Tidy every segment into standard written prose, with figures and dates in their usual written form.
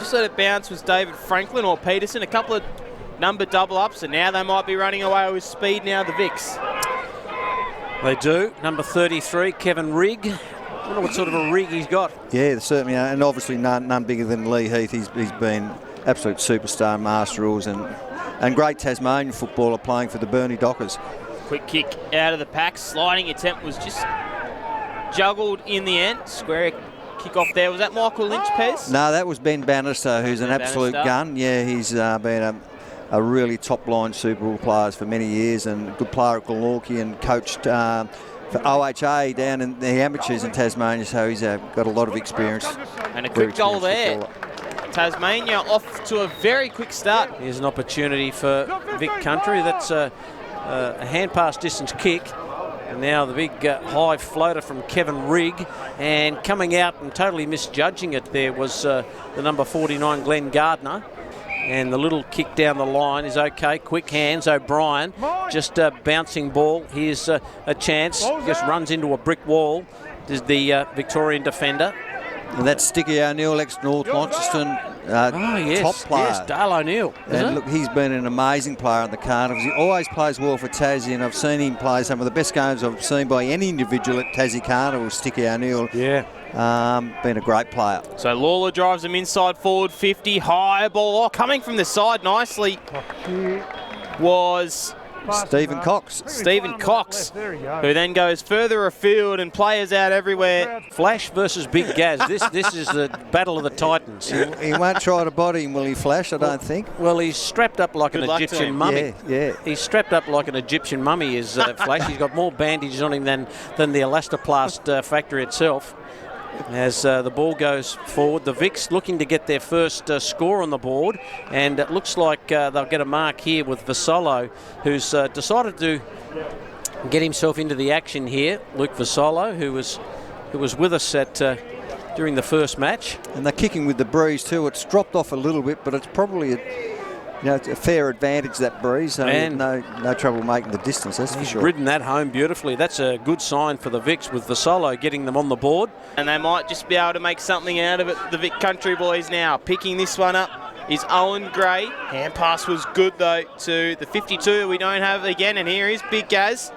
just let it bounce was David Franklin or Peterson. A couple of number double-ups, and now they might be running away with speed now, the Vicks. They do. Number 33, Kevin Rigg. I wonder what sort of a rig he's got. Yeah, certainly, and obviously none bigger than Lee Heath. He's been absolute superstar in Master Rules and great Tasmanian footballer playing for the Burnie Dockers. Quick kick out of the pack. Sliding attempt was just juggled in the end. Square kick off there. Was that Michael Lynch, Pez? No, that was Ben Bannister, who's an absolute gun. Yeah, he's been a really top-line Super Rule player for many years and a good player at Glenorchy and coached for OHA down in the amateurs in Tasmania, so he's got a lot of experience. And a quick goal there. Tasmania off to a very quick start. Here's an opportunity for Vic Country. That's a hand pass distance kick. And now the big high floater from Kevin Rigg, and coming out and totally misjudging it there was the number 49 Glenn Gardner. And the little kick down the line is okay. Quick hands, O'Brien. Just a bouncing ball. Here's a chance. Just runs into a brick wall. There's the Victorian defender. And that's Sticky O'Neill, ex-North Launceston top player. Yes, Dale O'Neill. And look, he's been an amazing player in the Carnivals. He always plays well for Tassie, and I've seen him play some of the best games I've seen by any individual at Tassie Carnivals, Sticky O'Neill. Yeah. Been a great player. So Lawler drives him inside forward 50. High ball. Oh, coming from the side nicely was Stephen Cox. Stephen Cox, who then goes further afield and players out everywhere. Flash versus Big Gaz. This is the battle of the Titans. He won't try to body him, will he, Flash? I don't think. Well, he's strapped up like an Egyptian mummy. Yeah. He's strapped up like an Egyptian mummy, is Flash. He's got more bandages on him than the Elastoplast factory itself. As the ball goes forward, the Vicks looking to get their first score on the board, and it looks like they'll get a mark here with Vassallo, who's decided to get himself into the action here. Luke Vassallo, who was with us at during the first match. And they're kicking with the breeze too. It's dropped off a little bit, but it's probably it's a fair advantage, that breeze. So no trouble making the distance, that's for sure. He's ridden that home beautifully. That's a good sign for the Vicks with Vassallo getting them on the board. And they might just be able to make something out of it, the Vic Country boys now. Picking this one up is Owen Gray. Hand pass was good, though, to the 52 we don't have again. And here is Big Gaz.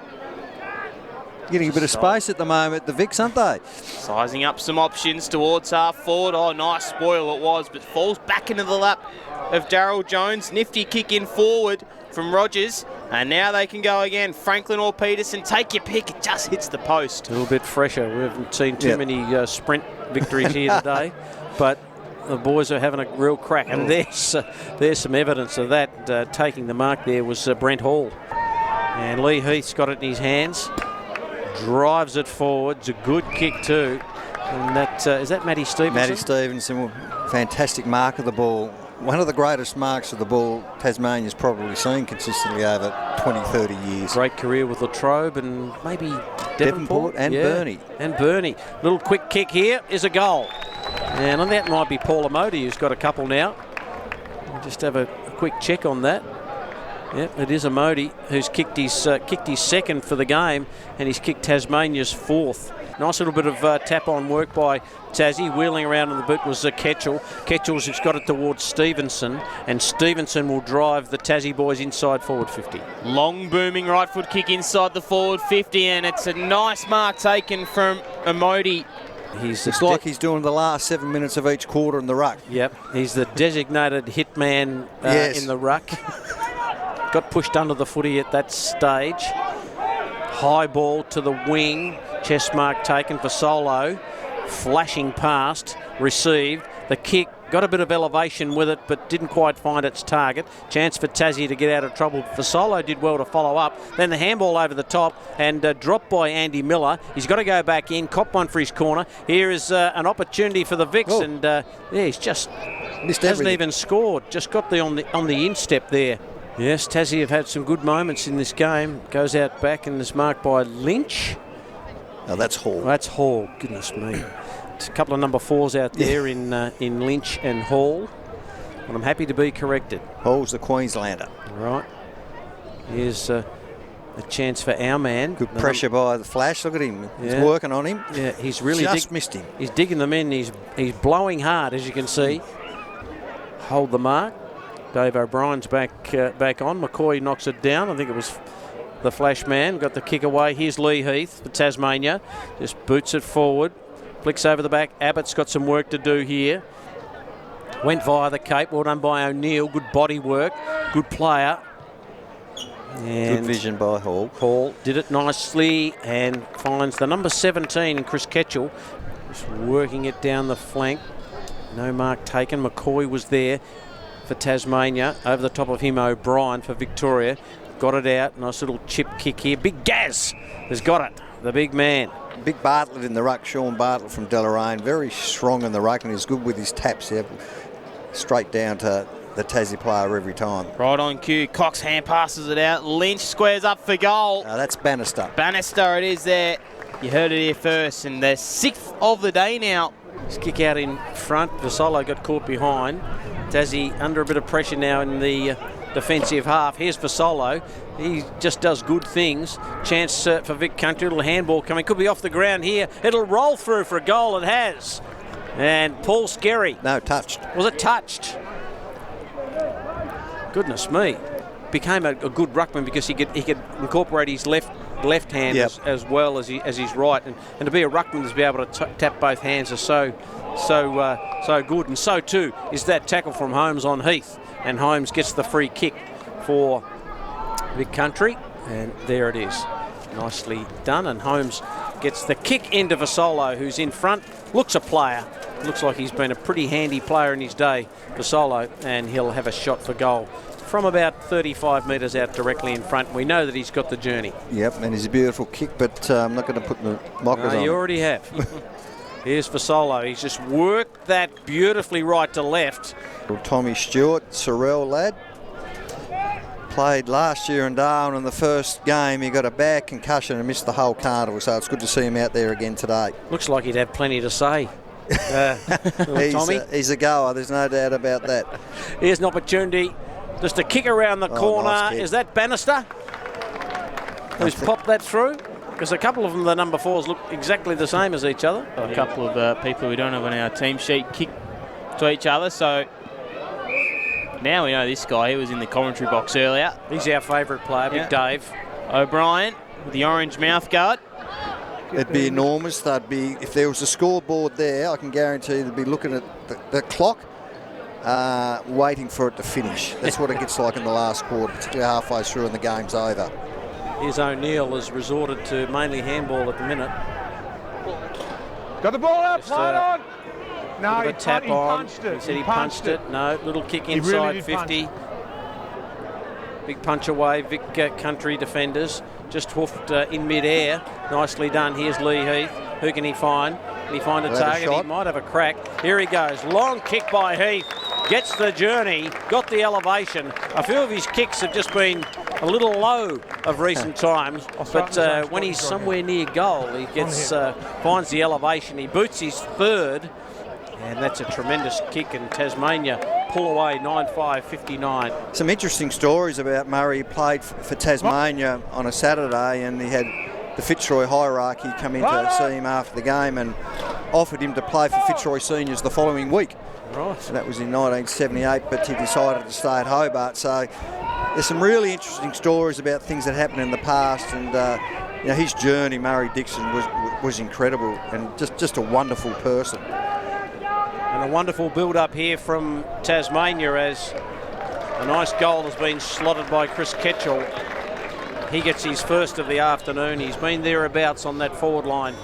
Getting a bit of space at the moment, the Vicks, aren't they? Sizing up some options towards half forward. Oh, nice spoil it was, but falls back into the lap of Darryl Jones. Nifty kick in forward from Rogers. And now they can go again. Franklin or Peterson, take your pick. It just hits the post. A little bit fresher. We haven't seen too many sprint victories here today. But the boys are having a real crack. And there's some evidence of that. Taking the mark there was Brent Hall. And Lee Heath's got it in his hands. Drives it forward. It's a good kick too. And that is that Matty Stevenson? Matty Stevenson, fantastic mark of the ball. One of the greatest marks of the ball Tasmania's probably seen consistently over 20, 30 years. Great career with Latrobe and maybe Devonport and Burnie. And Burnie. Little quick kick here is a goal. And that might be Paul Amodi, who's got a couple now. We'll just have a quick check on that. Yep, it is Amodi who's kicked his second for the game, and he's kicked Tasmania's fourth. Nice little bit of tap-on work by Tassie. Wheeling around in the boot was Ketchell. Ketchell's got it towards Stevenson, and Stevenson will drive the Tassie boys inside forward 50. Long booming right foot kick inside the forward 50, and it's a nice mark taken from Amodi. It's like he's doing the last 7 minutes of each quarter in the ruck. Yep, he's the designated hitman in the ruck. Got pushed under the footy at that stage. High ball to the wing. Chest mark taken for Solo. Flashing past. Received. The kick. Got a bit of elevation with it, but didn't quite find its target. Chance for Tassie to get out of trouble. Vassallo did well to follow up. Then the handball over the top and dropped by Andy Miller. He's got to go back in. Cop one for his corner. Here is an opportunity for the Vicks, and he's just hasn't even scored. Just got on the instep there. Yes, Tassie have had some good moments in this game. Goes out back and is marked by Lynch. Oh, that's Hall. That's Hall. Goodness me. There's a couple of number 4s out there in Lynch and Hall. And I'm happy to be corrected. Hall's the Queenslander. Right. Here's a chance for our man. Good pressure by the Flash. Look at him. He's working on him. Yeah, he's really just missed him. He's digging them in. He's blowing hard, as you can see. hold the mark. Dave O'Brien's back on. McCoy knocks it down. I think it was the flash man. Got the kick away. Here's Lee Heath for Tasmania. Just boots it forward. Flicks over the back. Abbott's got some work to do here. Went via the cape. Well done by O'Neill. Good body work. Good player. And good vision by Hall. Hall did it nicely and finds the number 17, Chris Ketchell. Just working it down the flank. No mark taken. McCoy was there for Tasmania. Over the top of him, O'Brien for Victoria. Got it out. Nice little chip kick here. Big Gaz has got it. The big man. Big Bartlett in the ruck. Sean Bartlett from Deloraine. Very strong in the ruck and is good with his taps. Yeah. Straight down to the Tassie player every time. Right on cue. Cox hand passes it out. Lynch squares up for goal. That's Bannister. Bannister it is there. You heard it here first. And the 6th of the day now. His kick out in front. Vassallo got caught behind. Tassie under a bit of pressure now in the defensive half. Here's Vassallo. He just does good things. Chance for Vic Country. Little handball coming. Could be off the ground here. It'll roll through for a goal. It has. And Paul Skerry. No, touched. Was it touched? Goodness me. Became a good ruckman because he could incorporate his left hand as well as his right. And to be a ruckman, to be able to tap both hands is so good. And so too is that tackle from Holmes on Heath. And Holmes gets the free kick for Vic Country. And there it is. Nicely done. And Holmes gets the kick into Vassallo, who's in front. Looks a player. Looks like he's been a pretty handy player in his day, Vassallo, and he'll have a shot for goal from about 35 metres out directly in front. We know that he's got the journey. Yep, and he's a beautiful kick, but I'm not going to put the mockers on. You already have. Here's Vassallo. He's just worked that beautifully right to left. Well, Tommy Stewart, Sorrel lad. Played last year in Darwin in the first game. He got a bad concussion and missed the whole carnival, so it's good to see him out there again today. Looks like he'd have plenty to say. Tommy. He's a goer, there's no doubt about that. Here's an opportunity. Just a kick around the corner. Nice kick. Is that Bannister who's popped that through? Because a couple of them, the number 4s, look exactly the same as each other. A couple of people we don't have on our team sheet kick to each other, so now we know this guy. He was in the commentary box earlier. He's our favourite player, Big Dave. O'Brien with the orange mouth guard. It'd be enormous. They'd be, if there was a scoreboard there, I can guarantee they'd be looking at the clock, waiting for it to finish. That's what it gets like in the last quarter, particularly halfway through and the game's over. Here's O'Neill has resorted to mainly handball at the minute. Got the ball up, play on. No, he punched it. He said he punched it. No, little kick inside really 50. Big punch away, Vic Country defenders. Just hoofed in mid-air. Nicely done. Here's Lee Heath. Who can he find? Can he find a target? He might have a crack. Here he goes. Long kick by Heath. Gets the journey. Got the elevation. A few of his kicks have just been a little low of recent times. But when he's somewhere near goal, he gets finds the elevation. He boots his third. And that's a tremendous kick, and Tasmania pull away 9-5-59. Some interesting stories about Murray. He played for Tasmania on a Saturday, and he had the Fitzroy hierarchy come in to see him after the game and offered him to play for Fitzroy Seniors the following week. Right. And that was in 1978, but he decided to stay at Hobart. So there's some really interesting stories about things that happened in the past, and you know, his journey, Murray Dixon, was incredible and just a wonderful person. And a wonderful build-up here from Tasmania as a nice goal has been slotted by Chris Ketchell. He gets his first of the afternoon. He's been thereabouts on that forward line